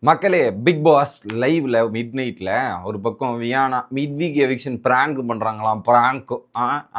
மக்களே, big pass லைவ்ல mid நைட்ல ஒரு பக்கம் Viyana mid week eviction prank பண்றாங்களாம். பிராங்க்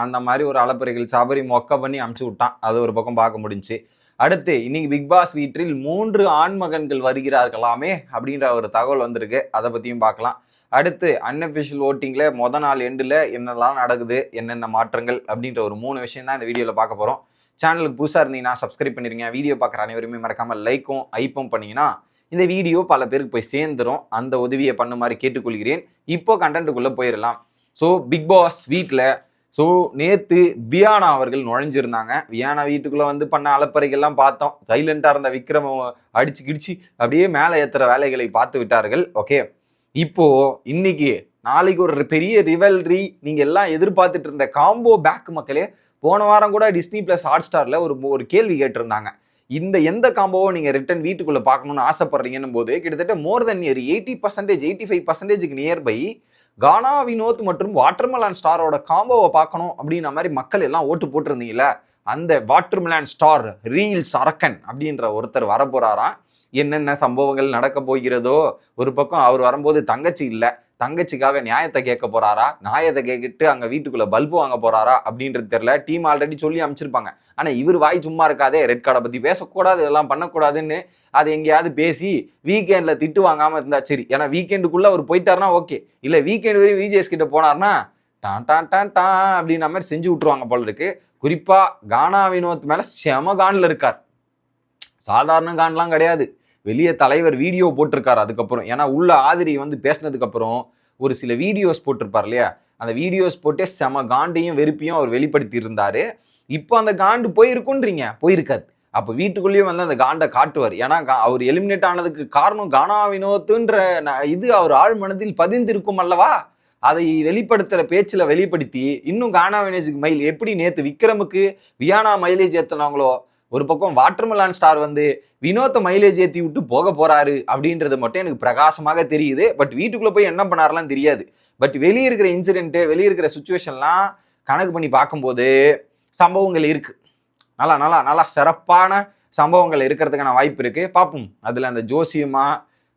அந்த மாதிரி ஒரு அலப்பறைகள் சபரி மொக்க பண்ணி அமுச்சு விட்டான். அது ஒரு பக்கம் பார்க்க முடிஞ்சு. அடுத்து இன்னைக்கு பிக் பாஸ் வீட்டில் 3 ஆண்மகன்கள் வருகிறார்களாமே அப்படின்ற ஒரு தகவல் வந்திருக்கு. அதை பத்தியும் பார்க்கலாம். அடுத்து அன்அஃபிஷியல் ஓட்டிங்ல நாள் எண்டில் என்னெல்லாம் நடக்குது, என்னென்ன மாற்றங்கள் அப்படின்ற ஒரு 3 விஷயம் தான் இந்த வீடியோவில் பார்க்க போறோம். சேனலுக்கு புதுசாக இருந்தீங்கன்னா சப்ஸ்கிரைப் பண்ணிருங்க. வீடியோ பார்க்குற அனைவருமே மறக்காம லைக்கும் ஐப்பும் பண்ணீங்கன்னா இந்த வீடியோ பல பேருக்கு போய் சேர்ந்துடும். அந்த உதவியை பண்ண மாதிரி கேட்டுக்கொள்கிறேன். இப்போ கண்டென்ட்டுக்குள்ளே போயிடலாம். ஸோ பிக் பாஸ் வீட்டில் நேற்று வியானா அவர்கள் நுழைஞ்சிருந்தாங்க. வியானா வீட்டுக்குள்ளே பண்ண அலப்பறைகள்லாம் பார்த்தோம். சைலண்டாக இருந்த விக்ரம அடிச்சு கிடிச்சு அப்படியே மேலே ஏற்றுற வேலைகளை பார்த்து விட்டார்கள். ஓகே, இப்போ இன்னைக்கு நாளைக்கு ஒரு பெரிய ரிவல்ரி நீங்கள் எல்லாம் எதிர்பார்த்துட்டு இருந்த காம்போ பேக் மக்களே. போன வாரம் கூட டிஸ்னி பிளஸ் ஹாட் ஸ்டாரில் ஒரு கேள்வி கேட்டிருந்தாங்க. எந்த காம்போவோ நீங்கள் ரிட்டன் வீட்டுக்குள்ளே பார்க்கணுன்னு ஆசைப்படுறீங்கன்னு போது கிட்டத்தட்ட மோர் தென் 80% 85% நியர்பை கானா வினோத் மற்றும் வாட்டர்மெலான் ஸ்டாரோட காம்போவை பார்க்கணும் அப்படின்ற மாதிரி மக்கள் எல்லாம் ஓட்டு போட்டிருந்தீங்களே. அந்த வாட்டர்மெலான் ஸ்டார் ரீல்ஸ் அரக்கன் அப்படின்ற ஒருத்தர் வரப்போறாராம். என்னென்ன சம்பவங்கள் நடக்க போகிறதோ. ஒரு பக்கம் அவர் வரும்போது தங்கச்சி இல்லை, தங்கச்சிக்காக நியாயத்தை கேட்க போறாரா, நியாயத்தை கேட்டுட்டு அங்க வீட்டுக்குள்ள பல்பு வாங்க போறாரா அப்படின்றது தெரியல. டீம் ஆல்ரெடி சொல்லி அமைச்சிருப்பாங்க. ஆனா இவர் வாய் சும்மா இருக்காதே. ரெட் கார்டை பத்தி பேசக்கூடாது, இதெல்லாம் பண்ணக்கூடாதுன்னு அது எங்கேயாவது பேசி வீக்கெண்ட்ல திட்டு வாங்காம இருந்தா சரி. ஏன்னா வீக்கெண்டுக்குள்ள அவர் போயிட்டாருன்னா ஓகே. இல்ல வீக்கெண்ட் வரையும் விஜேஎஸ் கிட்ட போனார்னா டான் டான் டான் டான் அப்படின்ற மாதிரி செஞ்சு விட்டுருவாங்க போல இருக்கு. குறிப்பா கானா வினோத் மேல செம கான்ல இருக்கார். சாதாரண கான்லாம் கிடையாது. வெளியே தலைவர் வீடியோ போட்டிருக்காரு. அதுக்கப்புறம் ஏன்னா உள்ள ஆதிரி பேசினதுக்கு அப்புறம் ஒரு சில வீடியோஸ் போட்டிருப்பார் இல்லையா, அந்த வீடியோஸ் போட்டே செம காண்டையும் வெறுப்பையும் அவர் வெளிப்படுத்தி இருந்தாரு. இப்போ அந்த காண்டு போயிருக்குன்றீங்க, போயிருக்காது. அப்போ வீட்டுக்குள்ளேயும் அந்த காண்டை காட்டுவார். ஏன்னா அவர் எலிமினேட் ஆனதுக்கு காரணம் கானா வினோத்துன்ற இது அவர் ஆழ் மனதில் பதிந்திருக்கும் அல்லவா. அதை வெளிப்படுத்துற பேச்சில் வெளிப்படுத்தி இன்னும் கானா வினேஜுக்கு மைல் எப்படி நேற்று விக்ரமுக்கு வியானா மைலேஜ் ஏற்றினாங்களோ, ஒரு பக்கம் வாட்டர்மெலான் ஸ்டார் வினோத்தை மைலேஜ் ஏற்றி விட்டு போக போறாரு அப்படின்றது மட்டும் எனக்கு பிரகாசமாக தெரியுது. பட் வீட்டுக்குள்ள போய் என்ன பண்ணாரெல்லாம் தெரியாது. பட் வெளியே இருக்கிற இன்சிடென்ட், வெளியே இருக்கிற சுச்சுவேஷன்லாம் கணக்கு பண்ணி பார்க்கும்போது சம்பவங்கள் இருக்கு. நல்லா நல்லா நல்லா சிறப்பான சம்பவங்கள் இருக்கிறதுக்கான வாய்ப்பு இருக்கு. பார்ப்போம். அதுல அந்த ஜோசியமா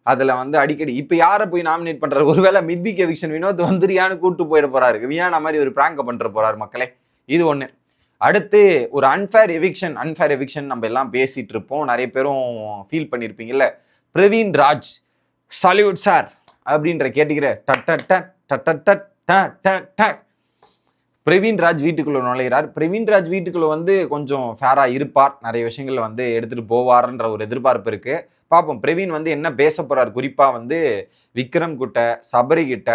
அதுல அடிக்கடி இப்ப யாரை போய் நாமினேட் பண்றாரு. ஒருவேளை மிட்வீக் எவிக்ஷன் வினோத் வந்துரியான்னு கூப்பிட்டு போயிட போறாரு. வியானா மாதிரி ஒரு பிராங்க பண்ற போறாரு மக்களே. இது ஒண்ணு. அடுத்து ஒரு அன்ஃபேர் எவிக்ஷன் நம்ம எல்லாம் பேசிட்டு இருப்போம். நிறைய பேரும் ஃபீல் பண்ணியிருப்பீங்கல்ல. பிரவீன் ராஜ் சல்யூட் சார் அப்படின்ற கேட்டுக்கிற பிரவீன் ராஜ் வீட்டுக்குள்ள நுழைகிறார். பிரவீன் ராஜ் வீட்டுக்குள்ள கொஞ்சம் ஃபேரா இருப்பார். நிறைய விஷயங்கள் எடுத்துட்டு போவார்ன்ற ஒரு எதிர்பார்ப்பு இருக்கு. பார்ப்போம் பிரவீன் என்ன பேச போறார். குறிப்பா விக்ரம் கிட்ட, சபரி கிட்ட,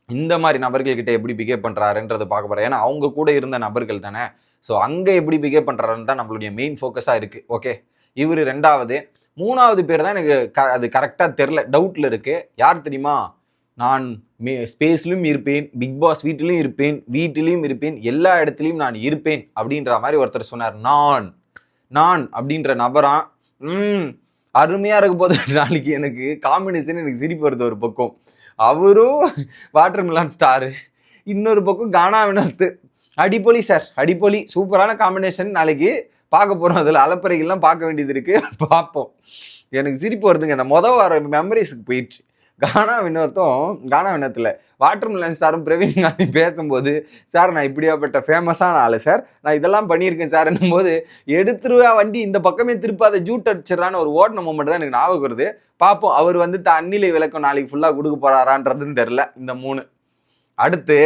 இந்த மாதிரி நபர்கள்கிட்ட எப்படி பிஹேவ் பண்றாருன்றது பார்க்க போறேன். ஏன்னா அவங்க கூட இருந்த நபர்கள் தானே. ஸோ அங்கே எப்படி பிஹேவ் பண்றாருன்னு தான் நம்மளுடைய மெயின் ஃபோக்கஸாக இருக்கு. ஓகே, இவர் 2வது. 3வது பேர் தான் எனக்கு அது கரெக்டாக தெரில, டவுட்ல இருக்கு. யார் தெரியுமா? நான் ஸ்பேஸ்லையும் இருப்பேன், பிக் பாஸ் வீட்டிலையும் இருப்பேன், வீட்டிலையும் இருப்பேன், எல்லா இடத்துலையும் நான் இருப்பேன் அப்படின்ற மாதிரி ஒருத்தர் சொன்னார். நான் அப்படின்ற நபரா அருமையா இருக்க போது. நாளைக்கு எனக்கு காம்பினேஷன் எனக்கு சிரிப்பு வருது. ஒரு பக்கம் அவரும் வாட்டர்மெலான் ஸ்டாரு, இன்னொரு பக்கம் கானா வினோத். அடிப்பொலி சார், அடிப்பொலி, சூப்பரான காம்பினேஷன். நாளைக்கு பார்க்க போறோம். அதில் அலப்பறைகள்லாம் பார்க்க வேண்டியது இருக்கு. பார்ப்போம். எனக்கு சிரிப்பு வருதுங்க. இந்த வார மெமரிஸுக்கு போயிடுச்சு. கானா வினோத்தில் வாட்டர்மெலான் ஸ்டாரும் பிரவீன் காந்தி பேசும்போது, சார் நான் இப்படியாப்பட்ட ஃபேமஸான ஆளு சார், நான் இதெல்லாம் பண்ணியிருக்கேன் சார் என்னும் போது, எடுத்துருவா வண்டி இந்த பக்கமே திருப்பாத ஜூட் அடிச்சிடறான்னு ஒரு ஓடின மூமெண்ட் தான் எனக்கு ஞாபகம் வருது. பார்ப்போம் அவர் தண்ணிலை விளக்கம் நாளைக்கு ஃபுல்லாக கொடுக்க போறாரான்றதுன்னு தெரில. இந்த 3. அடுத்து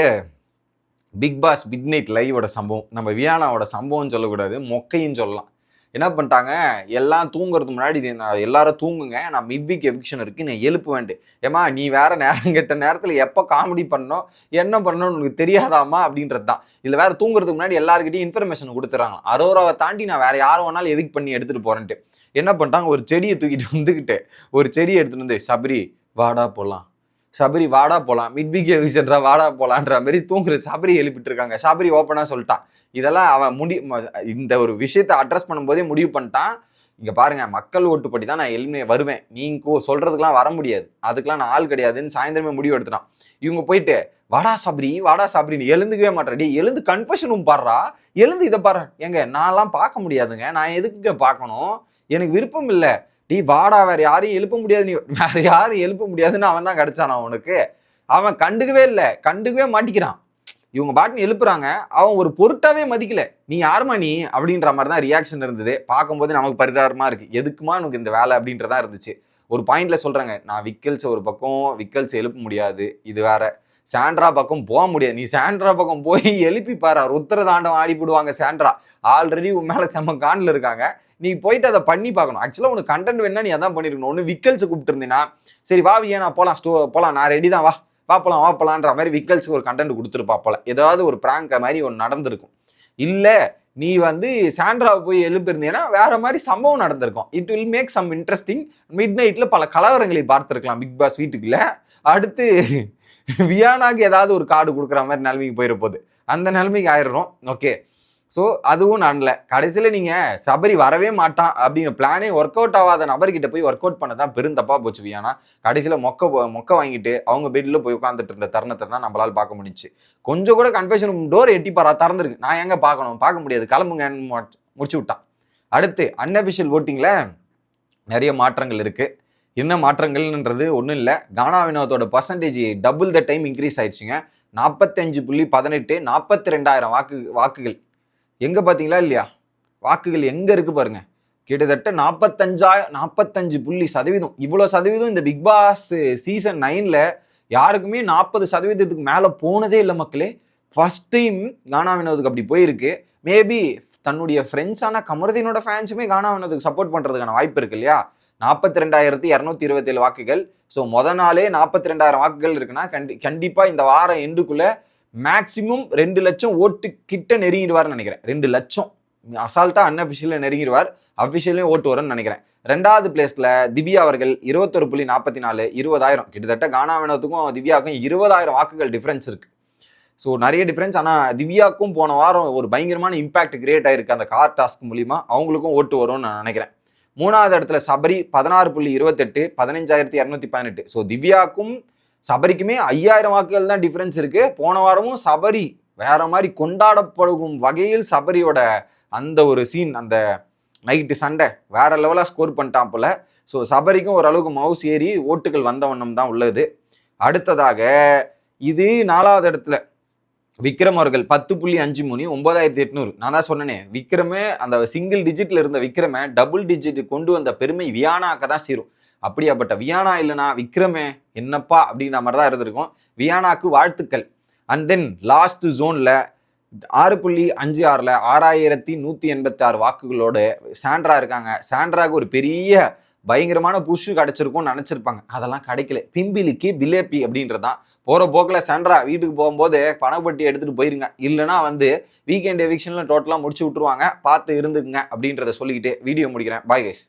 பிக் பாஸ் மிட் நைட் லைவோட சம்பவம். நம்ம வியானாவோட சம்பவம் சொல்லக்கூடாது, மொக்கையும் சொல்லலாம். என்ன பண்ணிட்டாங்க, எல்லாம் தூங்குறதுக்கு முன்னாடி எல்லாரும் தூங்குங்க, நான் மிட்வீக் எவிக்ஷன் இருக்கு, நான் எழுப்பு வேண்டு. ஏமா நீ வேற நேரம் கெட்ட நேரத்தில் எப்போ காமெடி பண்ணணும் என்ன பண்ணணும்னு உனக்கு தெரியாதாமா அப்படின்றது தான். இதில் வேற தூங்குறதுக்கு முன்னாடி எல்லாருக்கிட்டையும் இன்ஃபர்மேஷன் கொடுத்துறாங்க. அரோராவை தாண்டி நான் வேற யாரும் வேணாலும் எவிக் பண்ணி எடுத்துட்டு போறேன்ட்டு என்ன பண்ணிட்டாங்க, ஒரு செடியை தூக்கிட்டு ஒரு செடியை எடுத்துட்டு சபரி வாடா போலாம், சபரி வாடா போலாம், மிட்வீக் எவிக்ஷன்ரா வாடா போலான்ற மாதிரி தூங்குற சபரி எழுப்பிட்டு இருக்காங்க. சபரி ஓப்பனா சொல்லிட்டான். இதெல்லாம் அவன் இந்த ஒரு விஷயத்தை அட்ரஸ் பண்ணும்போதே முடிவு பண்ணிட்டான். இங்க பாருங்க, மக்கள் ஓட்டுப்படி தான் நான் எளிமையை வருவேன், நீங்க சொல்றதுக்கெல்லாம் வர முடியாது, அதுக்கெல்லாம் நான் ஆள் கிடையாதுன்னு சாயந்தரமே முடிவு எடுத்துட்டான். இவங்க போயிட்டு வாடா சாபரின்னு எழுந்துக்கவே மாட்டேன். எழுந்து கன்ஃபெஷனும் பாடுறா, எழுந்து இதை பாரு. ஏங்க நான்லாம் பார்க்க முடியாதுங்க, நான் எதுக்கு பார்க்கணும், எனக்கு விருப்பம் இல்லை. டீ வாடா, வேற யாரையும் எழுப்ப முடியாது, நீ வேற யாரும் எழுப்ப முடியாதுன்னு அவன் தான் கிடைச்சான் அவனுக்கு. அவன் கண்டுக்கவே இல்லை, கண்டுக்கவே மாட்டிக்கிறான். இவங்க பாட்டுன்னு எழுப்புறாங்க, அவன் ஒரு பொருட்டாவே மதிக்கல. நீ யாருமா நீ அப்படின்ற மாதிரி தான் ரியாக்ஷன் இருந்தது. பார்க்கும்போது நமக்கு பரிதாபமா இருக்கு, எதுக்குமா எனக்கு இந்த வேலை அப்படின்றதா இருந்துச்சு. ஒரு பாயிண்ட்ல சொல்றாங்க, நான் விக்கல்ஸ் ஒரு பக்கம் விக்கல்ஸ் எழுப்ப முடியாது, இது வேற. சாண்ட்ரா பக்கம் போக முடியாது, நீ சாண்ட்ரா பக்கம் போய் எழுப்பி பாரு, ருத்ரதாண்டம் ஆடி போடுவாங்க சாண்ட்ரா. ஆல்ரெடி உன் மேல செம்ம காண்டில் இருக்காங்க, நீ போயிட்டு அதை பண்ணி பார்க்கணும். ஆக்சுவலாக உனக்கு கண்டென்ட் வேணா நீ அதான் பண்ணிருக்கணும். ஒன்று விக்கல்ஸ் கூப்பிட்டு இருந்தீங்கன்னா, சரி வா வியா நான் போலாம், போலாம், நான் ரெடி தான், வா வாப்பலாம் வாப்பலான்ற மாதிரி விக்கல்ஸுக்கு ஒரு கண்டென்ட் கொடுத்துருப்பா போல. ஏதாவது ஒரு பிராங்க் மாதிரி ஒன்று நடந்திருக்கும். இல்லை நீ வந்து சாண்ட்ராவை போய் எழுப்பியிருந்தீங்கன்னா வேற மாதிரி சம்பவம் நடந்திருக்கும். It will make some interesting. மிட் நைட்ல பல கலவரங்களை பார்த்துருக்கலாம் பிக் பாஸ் வீட்டுக்குள்ள. அடுத்து வியானாக்கு ஏதாவது ஒரு கார்டு கொடுக்குற மாதிரி நிலைமைக்கு போயிட போகுது, அந்த நிலைமைக்கு ஆயிடுறோம். ஓகே, ஸோ அதுவும் நடல. கடைசியில் நீங்கள் சபரி வரவே மாட்டான் அப்படின்னு பிளானே ஒர்க் அவுட் ஆகாத நபர்கிட்ட போய் ஒர்க் அவுட் பண்ண தான் பெருந்தப்பா போச்சு வியானா. கடைசியில் மொக்க வாங்கிட்டு அவங்க பெட்டில் போய் உட்காந்துட்டு இருந்த தருணத்தை தான் நம்மளால் பார்க்க முடிஞ்சிச்சு. கொஞ்சம் கூட கன்ஃபெஷன் டோர் எட்டிப்பாரா திறந்துருக்கு, நான் எங்கே பார்க்கணும், பார்க்க முடியாது, கிளம்புங்கன்னு முடிச்சு விட்டான். அடுத்து அன்அஃபிஷியல் ஓட்டிங்கில் நிறைய மாற்றங்கள் இருக்குது. என்ன மாற்றங்கள்ன்றது ஒன்றும் இல்லை, கானா வினோதோட percentage double the time increase ஆயிடுச்சுங்க. 45.18 42,000 வாக்குகள். எங்க பார்த்தீங்களா இல்லையா, வாக்குகள் எங்க இருக்கு பாருங்க. கிட்டத்தட்ட 45% இவ்வளோ சதவீதம் இந்த பிக் பாஸ் சீசன் 9ல யாருக்குமே 40% மேலே போனதே இல்லை மக்களே. ஃபர்ஸ்ட் டைம் கானா வினோதுக்கு அப்படி போயிருக்கு. மேபி தன்னுடைய ஃப்ரெண்ட்ஸான கமருதீனோட ஃபேன்ஸுமே கானா வினோதுக்கு சப்போர்ட் பண்ணுறதுக்கான வாய்ப்பு இருக்கு இல்லையா. 42,227 வாக்குகள். ஸோ நாளே 42,000 வாக்குகள் இருக்குன்னா கண்டிப்பாக இந்த வாரம் எண்டுக்குள்ள மேக்சிமம் 2 லட்சம் ஓட்டு கிட்ட நெருங்கிடுவார்னு நினைக்கிறேன். 2 லட்சம் அசால்ட்டா அன்அஃபிஷியல நெருங்கிடுவார், அஃபிஷியலையும் ஓட்டு வரும்னு நினைக்கிறேன். 2வது பிளேஸ்ல திவ்யா அவர்கள் 21.44 20,000. கிட்டத்தட்ட கானா வினோத்துக்கும் திவ்யாவுக்கும் 20,000 வாக்குகள் டிஃபரன்ஸ் இருக்கு. ஸோ நிறைய டிஃபரன்ஸ். ஆனால் திவ்யாவுக்கும் போன வாரம் ஒரு பயங்கரமான இம்பாக்ட் கிரியேட் ஆயிருக்கு அந்த கார் டாஸ்க் மூலியமா, அவங்களுக்கும் ஓட்டு வரும்னு நான் நினைக்கிறேன். 3வது இடத்துல சபரி 16.28 15,218. ஸோ திவ்யாவுக்கும் சபரிக்குமே 5,000 வாக்குகள் தான் டிஃபரன்ஸ் இருக்கு. போன வாரமும் சபரி வேற மாதிரி கொண்டாடப்படும் வகையில் சபரியோட அந்த ஒரு சீன், அந்த நைட்டு சண்டை வேற லெவலாக ஸ்கோர் பண்ணிட்டான் போல. ஸோ சபரிக்கும் ஓரளவுக்கு மவுஸ் ஏறி ஓட்டுகள் வந்த வண்ணம் தான் உள்ளது. அடுத்ததாக இது 4வது இடத்துல விக்ரம் அவர்கள் 10.53 9,800. நான் தான் சொன்னேனே, விக்ரமே அந்த சிங்கிள் டிஜிட்ல இருந்த விக்ரமை டபுள் டிஜிட் கொண்டு வந்த பெருமை வியானாக்க தான் சேரும். அப்படியாப்பட்ட வியானா இல்லைனா விக்ரமே என்னப்பா அப்படின்ற மாதிரி தான் இருந்திருக்கும். வியானாக்கு வாழ்த்துக்கள். அண்ட் தென் லாஸ்ட் ஜோனில் 6.56 6,186 வாக்குகளோட சாண்ட்ரா இருக்காங்க. சாண்ட்ராவுக்கு ஒரு பெரிய பயங்கரமான புஷ் கிடைச்சிருக்கும்னு நினச்சிருப்பாங்க, அதெல்லாம் கிடைக்கல. பிம்பிலிக்கு பிலேப்பி அப்படின்றதான். போகிற போக்கில் சாண்ட்ரா வீட்டுக்கு போகும்போது பணப்பட்டி எடுத்துகிட்டு போயிருங்க, இல்லைனா வந்து வீக்கெண்ட் எவிக்ஷனில் டோட்டலாக முடிச்சு விட்ருவாங்க, பார்த்து இருந்துக்குங்க அப்படின்றத சொல்லிக்கிட்டு வீடியோ முடிக்கிறேன். Bye guys.